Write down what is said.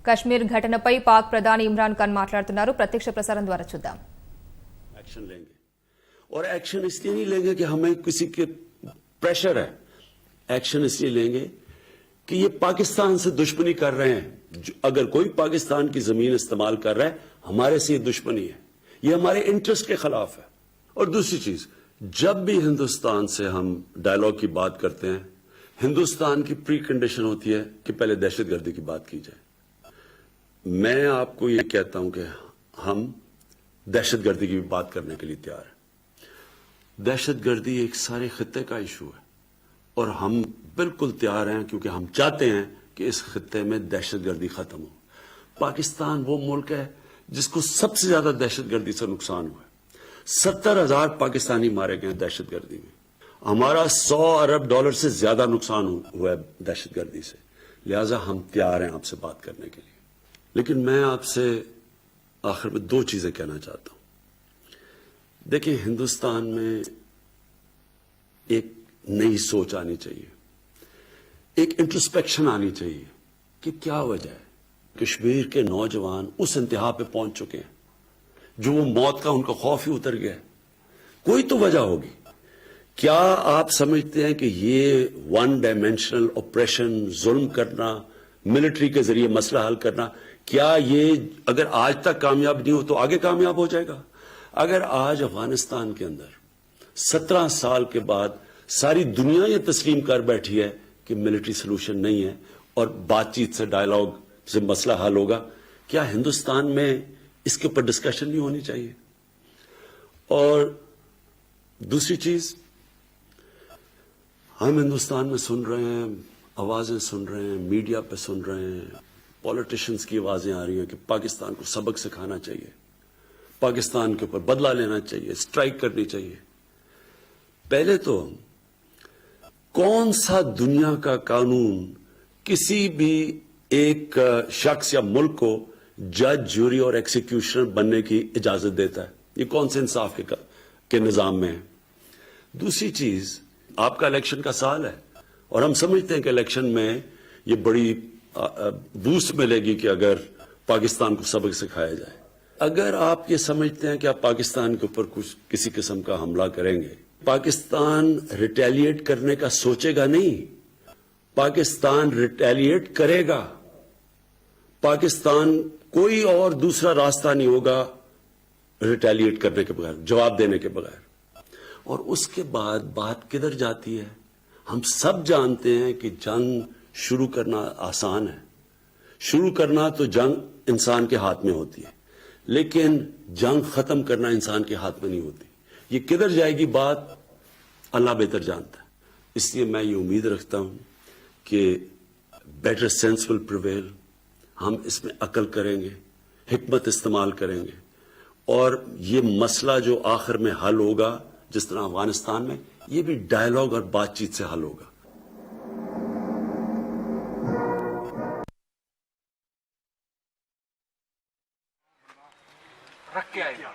కశ్మీర్ ఘటనపై పాక్ ప్రధాని ఇమ్రాన్ ఖాన్ మాట్లాడుతున్నారు. ప్రత్యక్ష ప్రసారం ద్వారా చూద్దాం. एक्शन लेंगे और एक्शन इसलिए नहीं लेंगे कि हमें किसी के प्रेशर है. एक्शन इसलिए लेंगे कि ये पाकिस्तान से दुश्मनी कर रहे हैं. अगर कोई पाकिस्तान की जमीन इस्तेमाल कर रहा है, हमारे से ये दुश्मनी है, ये हमारे इंटरेस्ट के खिलाफ है. और दूसरी चीज, जब भी हिंदुस्तान से हम डायलॉग की बात करते हैं, हिंदुस्तान की प्री कंडीशन होती है कि पहले दहशतगर्दी की बात की जाए. मैं आपको ये कहता हूं कि हम दहशतगर्दी की भी बात करने के लिए तैयार है. दहशतगर्दी एक सारे खित्ते का इशू है और हम बिल्कुल तैयार हैं, क्योंकि हम चाहते हैं कि इस खित्ते में दहशतगर्दी खत्म हो. पाकिस्तान वो मुल्क है जिसको सबसे ज्यादा दहशतगर्दी से नुकसान हुआ है. 70,000 पाकिस्तानी मारे गए दहशतगर्दी में. हमारा $100 अरब से ज्यादा नुकसान हुआ है दहशतगर्दी से. लिहाजा हम तैयार हैं आपसे बात करने के लिए. लेकिन मैं आपसे आखिर में दो चीजें कहना चाहता हूं. देखिए, हिंदुस्तान में एक नई सोच आनी चाहिए, एक इंट्रोस्पेक्शन आनी चाहिए कि क्या वजह है. कश्मीर के नौजवान उस इंतहा पे पहुंच चुके हैं जो वो मौत का उनका खौफ ही उतर गया है. कोई तो वजह होगी. क्या आप समझते हैं कि ये वन डायमेंशनल ऑपरेशन, जुल्म करना, मिलिट्री के जरिए मसला हल करना, क्या ये अगर आज तक कामयाब नहीं हो तो आगे कामयाब हो जाएगा? अगर आज अफगानिस्तान के अंदर 17 साल के बाद सारी दुनिया ये तस्लीम कर बैठी है कि मिलिट्री सोल्यूशन नहीं है और बातचीत से, डायलॉग से मसला हल होगा, क्या हिंदुस्तान में इसके ऊपर डिस्कशन नहीं होनी चाहिए? और दूसरी चीज, हम हिंदुस्तान में सुन रहे हैं, आवाजें सुन रहे हैं, मीडिया पे सुन रहे हैं, पॉलिटिशियंस की आवाजें आ रही हैं कि पाकिस्तान को सबक सिखाना चाहिए, पाकिस्तान के ऊपर बदला लेना चाहिए, स्ट्राइक करनी चाहिए. पहले तो कौन सा दुनिया का कानून किसी भी एक शख्स या मुल्क को जज, ज्यूरी और एक्सिक्यूशनर बनने की इजाजत देता है? ये कौन से इंसाफ के निजाम में है? दूसरी चीज, आपका इलेक्शन का साल है और हम समझते हैं कि इलेक्शन में ये बड़ी बूस्ट मिलेगी कि अगर पाकिस्तान को सबक सिखाया जाए. अगर आप ये समझते हैं कि आप पाकिस्तान के ऊपर कुछ किसी किस्म का हमला करेंगे, पाकिस्तान रिटेलिएट करने का सोचेगा नहीं, पाकिस्तान रिटेलिएट करेगा. पाकिस्तान कोई और दूसरा रास्ता नहीं होगा रिटेलिएट करने के बगैर, जवाब देने के बगैर. और उसके बाद बात किधर जाती है? हम सब जानते हैं कि जंग शुरू करना आसान है, शुरू करना तो जंग इंसान के हाथ में होती है, लेकिन जंग खत्म करना इंसान के हाथ में नहीं होती. ये किधर जाएगी बात अल्लाह बेहतर जानता है. इसलिए मैं ये उम्मीद रखता हूं कि बेटर सेंस विल प्रिवेल. हम इसमें अकल करेंगे, हिकमत इस्तेमाल करेंगे और ये मसला जो आखिर में हल होगा, जिस तरह अफगानिस्तान में, ये भी डायलॉग और बातचीत से हल होगा. रख के आएगा.